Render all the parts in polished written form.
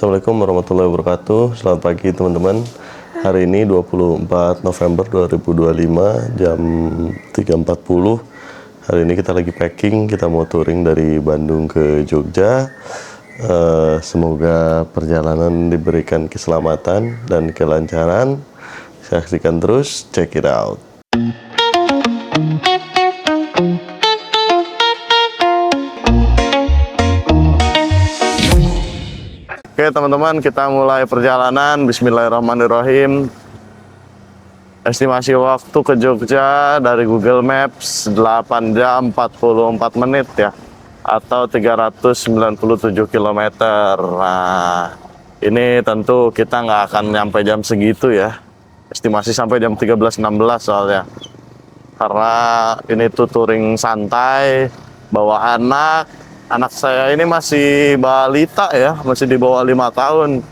Assalamualaikum warahmatullahi wabarakatuh. Selamat pagi teman-teman. Hari ini 24 November 2025 jam 3.40. Hari ini kita lagi packing, kita mau touring dari Bandung ke Jogja. Semoga perjalanan diberikan keselamatan dan kelancaran. Saksikan terus, check it out. Oke teman-teman, kita mulai perjalanan. Bismillahirrahmanirrahim. Estimasi waktu ke Jogja dari Google Maps 8 jam 44 menit ya, atau 397 km. Nah, ini tentu kita nggak akan nyampe jam segitu ya. Estimasi sampai jam 13.16 soalnya. Karena ini tuh touring santai, bawa anak. Anak saya ini masih balita ya, masih di bawah 5 tahun.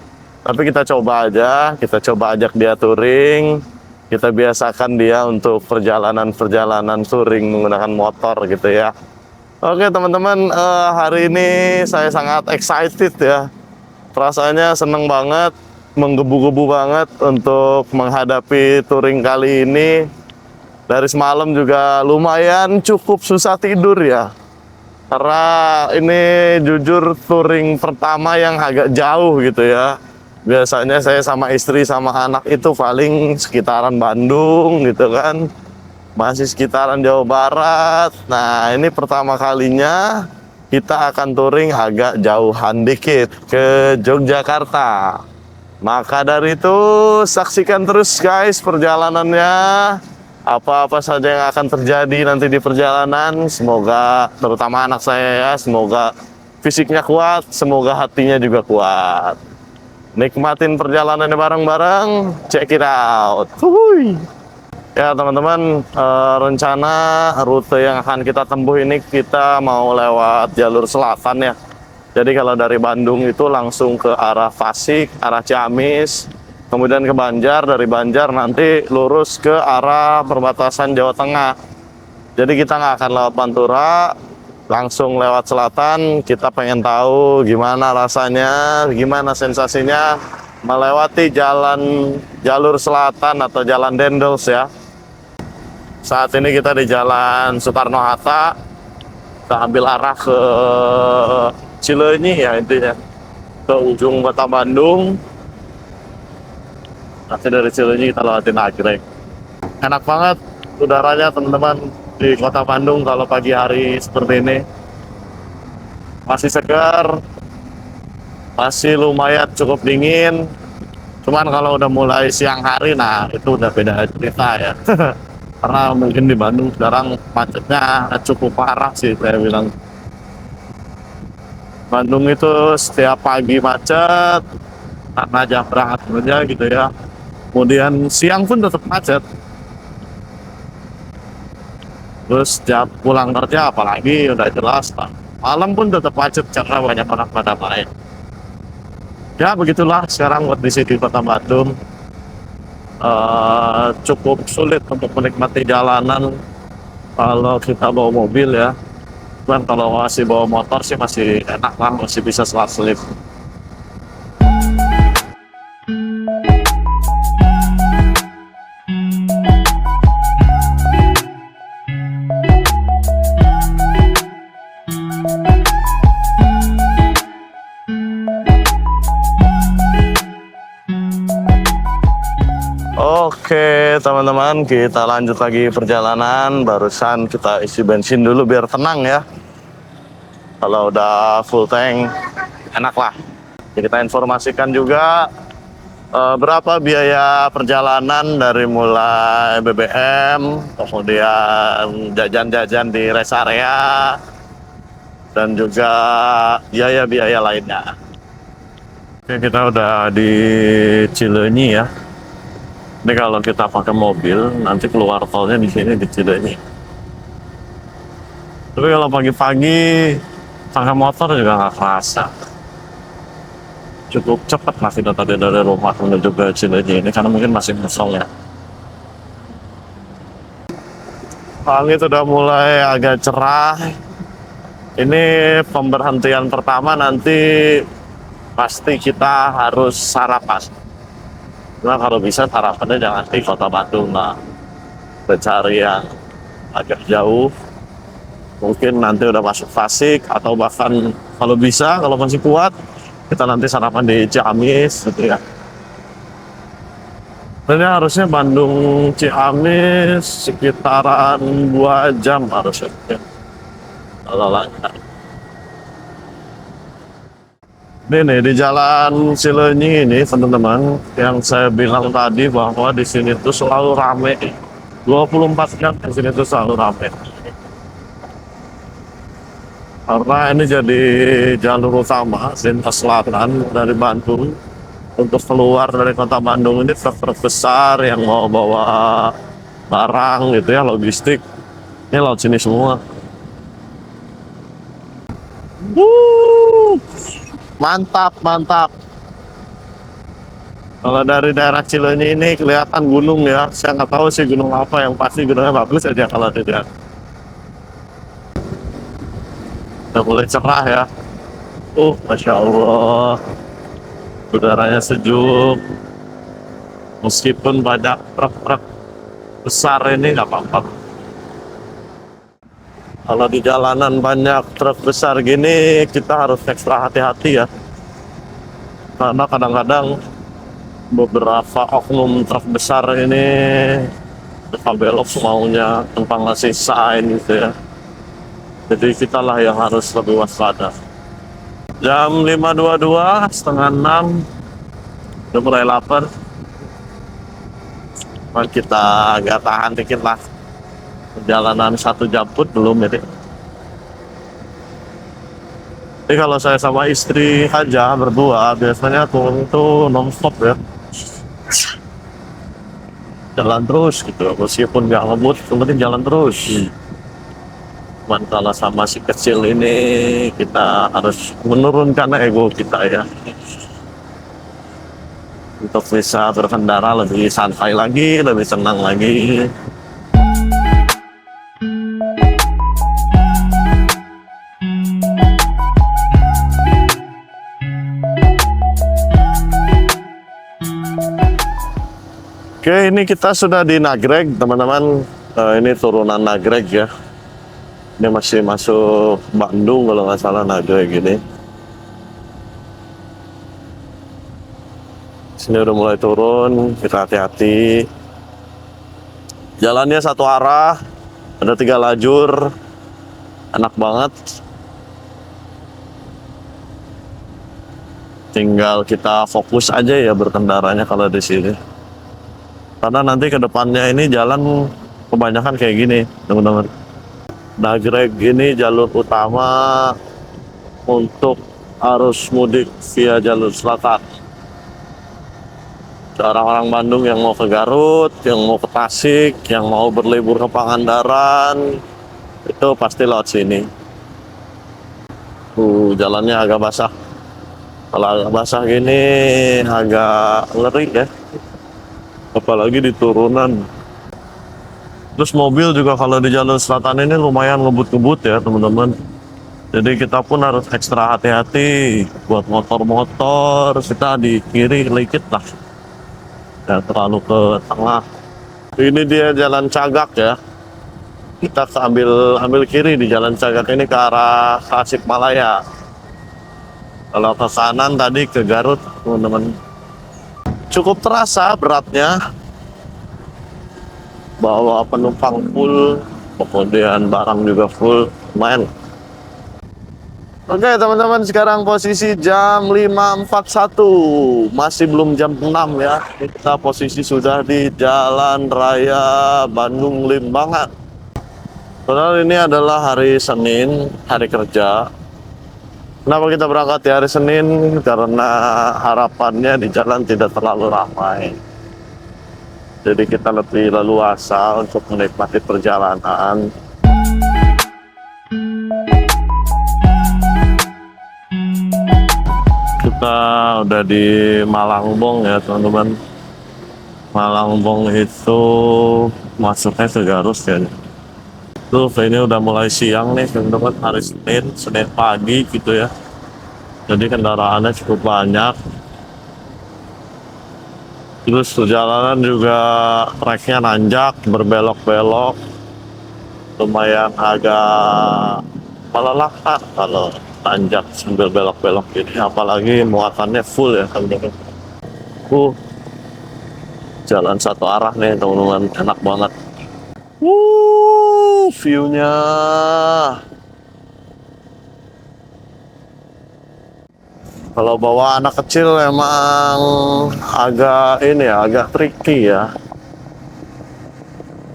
Tapi kita coba aja, kita coba ajak dia touring. Kita biasakan dia untuk perjalanan-perjalanan touring menggunakan motor gitu ya. Oke teman-teman, hari ini saya sangat excited ya. Rasanya seneng banget, menggebu-gebu banget untuk menghadapi touring kali ini. Dari semalam juga lumayan cukup susah tidur ya. Karena ini jujur touring pertama yang agak jauh gitu ya. Biasanya saya sama istri sama anak itu paling sekitaran Bandung gitu kan. Masih sekitaran Jawa Barat. Nah ini pertama kalinya kita akan touring agak jauhan dikit ke Yogyakarta. Maka dari itu saksikan terus guys perjalanannya. Apa-apa saja yang akan terjadi nanti di perjalanan, semoga terutama anak saya ya, semoga fisiknya kuat, semoga hatinya juga kuat. Nikmatin perjalanannya bareng-bareng, check it out. Huhuy. Ya teman-teman, rencana rute yang akan kita tempuh ini kita mau lewat jalur selatan ya. Jadi kalau dari Bandung itu langsung ke arah Tasik, arah Ciamis, kemudian ke Banjar, dari Banjar nanti lurus ke arah perbatasan Jawa Tengah. Jadi kita nggak akan lewat Pantura, langsung lewat selatan. Kita pengen tahu gimana rasanya, gimana sensasinya melewati jalur selatan atau jalan Dendels ya. Saat ini kita di jalan Soekarno-Hatta, kita ambil arah ke Cileunyi ya intinya, ke ujung kota Bandung. Nanti dari Cileunyi kita lewatin Nagreg. Enak banget udaranya teman-teman di kota Bandung kalau pagi hari seperti ini. Masih segar, masih lumayan cukup dingin. Cuman kalau udah mulai siang hari, nah itu udah beda cerita ya. Karena mungkin di Bandung sekarang macetnya cukup parah sih saya bilang. Bandung itu setiap pagi macet, karena jam berangkat kerja gitu ya. Kemudian siang pun tetap macet. Terus jam pulang kerja apalagi udah jelas lah. Malam pun tetap macet karena banyak orang pada main. Ya begitulah sekarang kondisi di kota Bandung. Cukup sulit untuk menikmati jalanan kalau kita bawa mobil ya. Cuman kalau masih bawa motor sih masih enak lah, masih bisa selat-selip. Oke teman-teman, kita lanjut lagi perjalanan. Barusan kita isi bensin dulu biar tenang ya. Kalau udah full tank enak lah. Jadi kita informasikan juga berapa biaya perjalanan dari mulai BBM, kemudian jajan-jajan di rest area, dan juga biaya-biaya lainnya. Oke, kita udah di Cileunyi ya. Ini kalau kita pakai mobil, nanti keluar tolnya di sini di Cileunyi. Tapi kalau pagi-pagi pakai motor juga nggak kerasa. Cukup cepat lah kita tadi dari rumah menuju ke Cileunyi ini karena mungkin masih kosong ya. Langit udah mulai agak cerah. Ini pemberhentian pertama nanti pasti kita harus sarapan. Nah, kalau bisa sarapannya jangan di kota Bandung lah. Kita cari yang agak jauh. Mungkin nanti udah masuk Tasik atau bahkan kalau bisa, kalau masih kuat, kita nanti sarapan di Ciamis gitu ya. Ini harusnya Bandung Ciamis sekitaran 2 jam harusnya. Ya. Kalau lancar. Ini nih di Jalan Cileunyi ini teman-teman, yang saya bilang tadi bahwa di sini tuh selalu rame. 24 jam di sini tuh selalu rame. Karena ini jadi jalur utama lintas selatan dari Bandung untuk keluar dari kota Bandung. Ini truk-truk besar yang mau bawa barang gitu ya, logistik. Ini laut sini semua. Mantap, mantap. Kalau dari daerah Cileunyi ini kelihatan gunung ya. Saya nggak tahu sih gunung apa, yang pasti gunungnya bagus aja kalau dilihat. Udah mulai cerah ya. Masya Allah. Udaranya sejuk. Meskipun banyak truk-truk besar ini nggak apa-apa. Kalau di jalanan banyak truk besar gini, kita harus ekstra hati-hati ya. Karena kadang-kadang beberapa oknum truk besar ini suka belok semaunya tanpa ngasih sign gitu ya. Jadi kita lah yang harus lebih waspada. Jam 5.22, setengah 6, udah mulai lapar. Kita agak tahan dikit lah. Perjalanan 1 jam pun belum jadi. Jadi kalau saya sama istri aja berdua, biasanya turun itu non-stop ya. Jalan terus gitu, meskipun nggak ngebut, yang penting jalan terus. Cuman kalau sama si kecil ini, kita harus menurunkan ego kita ya. Untuk bisa berkendara lebih santai lagi, lebih senang lagi. Oke, ini kita sudah di Nagreg, teman-teman. Ini turunan Nagreg ya. Ini masih masuk Bandung kalau nggak salah Nagreg ini. Sini udah mulai turun, kita hati-hati. Jalannya satu arah, ada 3 lajur, enak banget. Tinggal kita fokus aja ya berkendaranya kalau di sini. Karena nanti ke depannya ini jalan kebanyakan kayak gini, teman-teman. Nagreg ini jalur utama untuk arus mudik via jalur selatan. Orang-orang Bandung yang mau ke Garut, yang mau ke Tasik, yang mau berlibur ke Pangandaran, itu pasti lewat sini. Jalannya agak basah. Kalau agak basah gini agak ngeri ya. Apalagi di turunan. Terus mobil juga kalau di jalur selatan ini lumayan ngebut-ngebut ya teman-teman. Jadi kita pun harus ekstra hati-hati. Buat motor-motor kita di kiri sedikit lah, jangan terlalu ke tengah. Ini dia jalan Cagak ya. Kita ambil kiri di jalan Cagak ini ke arah Tasikmalaya. Kalau ke kanan tadi ke Garut teman-teman. Cukup terasa beratnya, bawa penumpang full, kemudian barang juga full, lumayan. Oke teman-teman, sekarang posisi jam 5.41, masih belum jam 6 ya. Kita posisi sudah di Jalan Raya Bandung Limbangan. Padahal ini adalah hari Senin, hari kerja. Kenapa kita berangkat di hari Senin? Karena harapannya di jalan tidak terlalu ramai. Jadi kita lebih leluasa untuk menikmati perjalanan. Kita udah di Malangbong ya teman-teman. Malangbong itu masuknya ke Garut ya. Tuh ini udah mulai siang nih teman-teman, hari Senin pagi gitu ya. jadi kendaraannya cukup banyak. Terus perjalanan juga treknya nanjak, berbelok-belok, lumayan agak melelahkan kalau tanjak sambil belok-belok ini, apalagi muatannya full ya teman-teman. Jalan satu arah nih teman-teman, enak banget. View-nya. Kalau bawa anak kecil emang agak ini ya, agak tricky ya.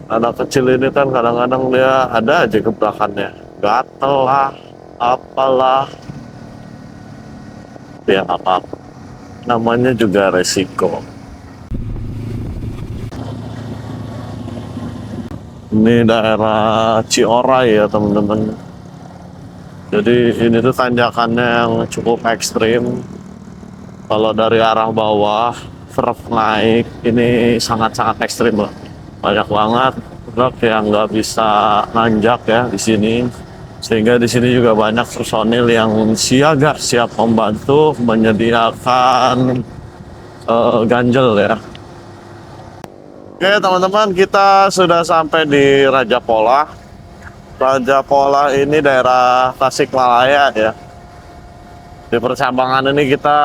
Anak kecil ini kan kadang-kadang dia ada aja gebrakannya, gatel lah, apalah. Ya apa-apa. Namanya juga resiko. Ini daerah Cioray ya teman-teman. Jadi ini tuh tanjakannya yang cukup ekstrim. Kalau dari arah bawah, truk naik, ini sangat-sangat ekstrim lah. Banyak banget truk yang nggak bisa nanjak ya di sini. Sehingga di sini juga banyak personil yang siaga, siap membantu menyediakan ganjel ya. Oke teman-teman, kita sudah sampai di Raja Polah. Raja Polah ini daerah Tasikmalaya ya. Di percambangan ini kita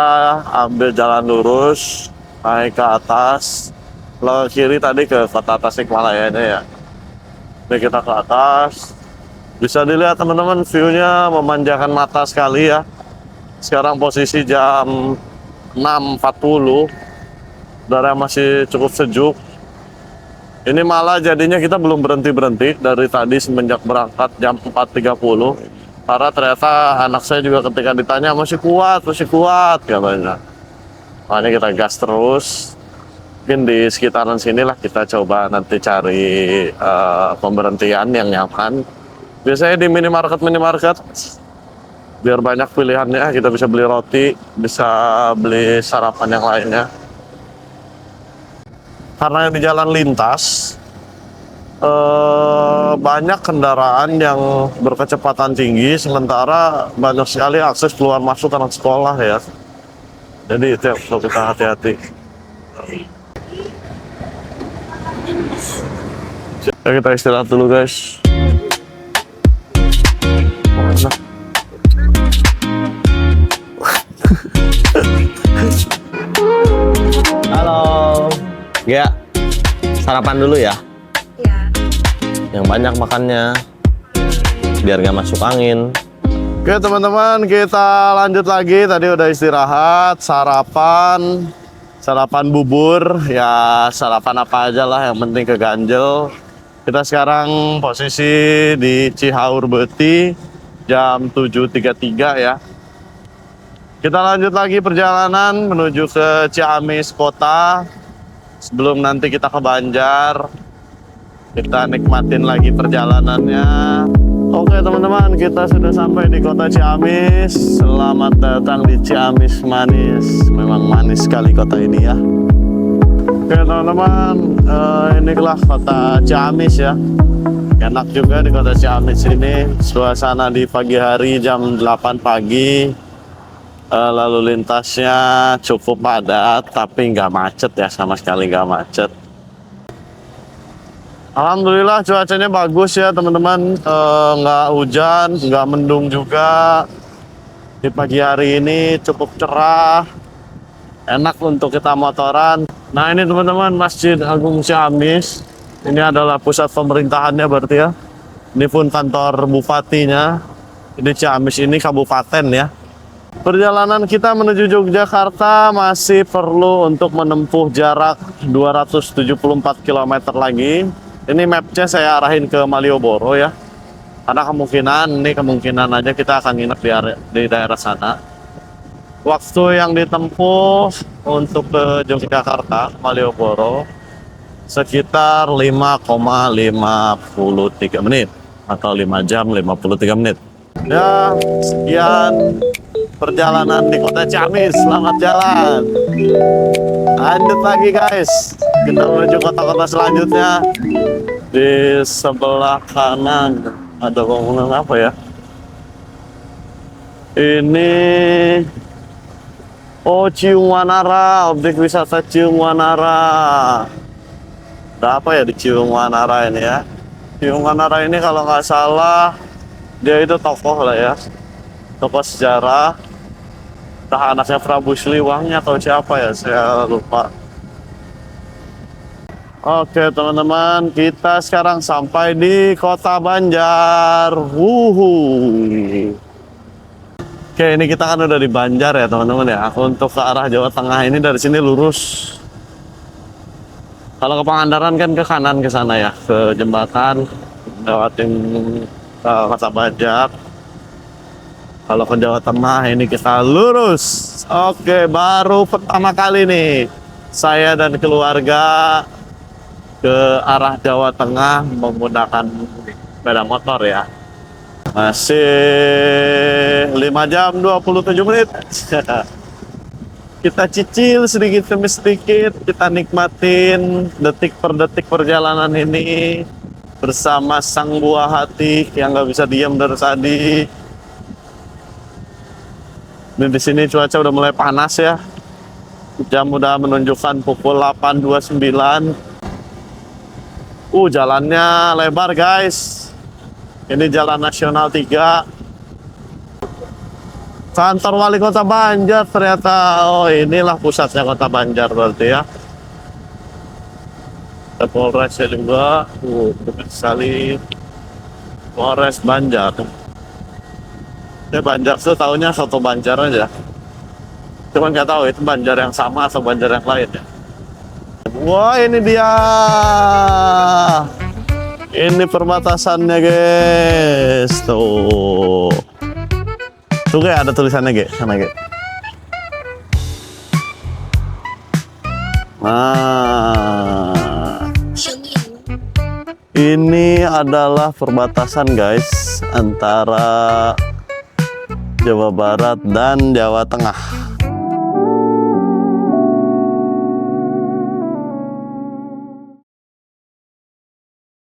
ambil jalan lurus, naik ke atas, ke kiri tadi ke kota Tasikmalaya ini ya. Ini kita ke atas, bisa dilihat teman-teman view-nya memanjakan mata sekali ya. Sekarang posisi jam 6.40, udara masih cukup sejuk. Ini malah jadinya kita belum berhenti-berhenti dari tadi semenjak berangkat jam 4.30. Karena ternyata anak saya juga ketika ditanya masih kuat katanya. Makanya kita gas terus. Mungkin di sekitaran sinilah kita coba nanti cari pemberhentian yang nyaman. Biasanya di minimarket, biar banyak pilihannya, kita bisa beli roti, bisa beli sarapan yang lainnya. Karena di jalan lintas banyak kendaraan yang berkecepatan tinggi, sementara banyak sekali akses keluar masuk anak sekolah ya. Jadi itu yang perlu kita hati-hati. Ya, kita istirahat dulu guys. Halo. Ya, sarapan dulu ya. Iya. Yang banyak makannya, biar gak masuk angin. Oke teman-teman, kita lanjut lagi. Tadi udah istirahat, sarapan bubur. Ya sarapan apa aja lah, yang penting ke ganjel. Kita sekarang posisi di Cihaur Beti, jam 7.33 ya. Kita lanjut lagi perjalanan menuju ke Ciamis kota. Sebelum nanti kita ke Banjar, kita nikmatin lagi perjalanannya. Oke teman-teman, kita sudah sampai di kota Ciamis. Selamat datang di Ciamis manis. Memang manis sekali kota ini ya. Oke teman-teman, inilah kota Ciamis ya. Enak juga di kota Ciamis ini. Suasana di pagi hari jam 8 pagi. Lalu lintasnya cukup padat, tapi nggak macet ya, sama sekali nggak macet. Alhamdulillah cuacanya bagus ya teman-teman, nggak hujan, nggak mendung juga. Di pagi hari ini cukup cerah, enak untuk kita motoran. Nah ini teman-teman, Masjid Agung Ciamis. Ini adalah pusat pemerintahannya berarti ya. Ini pun kantor bupatinya. Ini Ciamis ini kabupaten ya. Perjalanan kita menuju Yogyakarta masih perlu untuk menempuh jarak 274 km lagi. Ini mapnya saya arahin ke Malioboro ya. Karena kemungkinan aja kita akan nginep di daerah sana. Waktu yang ditempuh untuk ke Yogyakarta, Malioboro, sekitar 5,53 menit atau 5 jam 53 menit. Ya, sekian perjalanan di kota Ciamis. Selamat jalan. Lanjut lagi guys, kita menuju kota-kota selanjutnya. Di sebelah kanan ada bangunan apa ya? Ini oh, Ciung Wanara, objek wisata Ciung Wanara. Ada apa ya di Ciung Wanara ini ya? Ciung Wanara ini kalau nggak salah dia itu tokoh lah ya, tokoh sejarah. Entah anaknya Prabu Siliwangi atau siapa ya, saya lupa. Oke teman-teman, kita sekarang sampai di Kota Banjar. Wuhu. Oke, ini kita kan udah di Banjar ya teman-teman ya. Untuk ke arah Jawa Tengah ini dari sini lurus. Kalau ke Pangandaran kan ke kanan ke sana ya, ke jembatan, lewatin Kota Banjar. Kalau ke Jawa Tengah ini kita lurus. Oke, baru pertama kali nih saya dan keluarga ke arah Jawa Tengah menggunakan sepeda motor ya. Masih 5 jam 27 menit. Kita cicil sedikit demi sedikit, kita nikmatin detik per detik perjalanan ini bersama sang buah hati yang nggak bisa diam dari tadi. Dan di sini cuaca udah mulai panas ya. Jam udah menunjukkan pukul 8.29. Jalannya lebar guys. Ini Jalan Nasional 3. Kantor Wali Kota Banjar ternyata. Oh, inilah pusatnya Kota Banjar berarti ya. Ada Polres juga. Sekali Polres Banjar. Ya Banjar tuh taunya soto Banjar aja. Cuman nggak tahu itu Banjar yang sama atau Banjar yang lain ya. Wah, ini dia. Ini perbatasannya guys. Tuh. Tuh kayak ada tulisannya guys, sana guys. Nah. Ini adalah perbatasan guys antara Jawa Barat dan Jawa Tengah.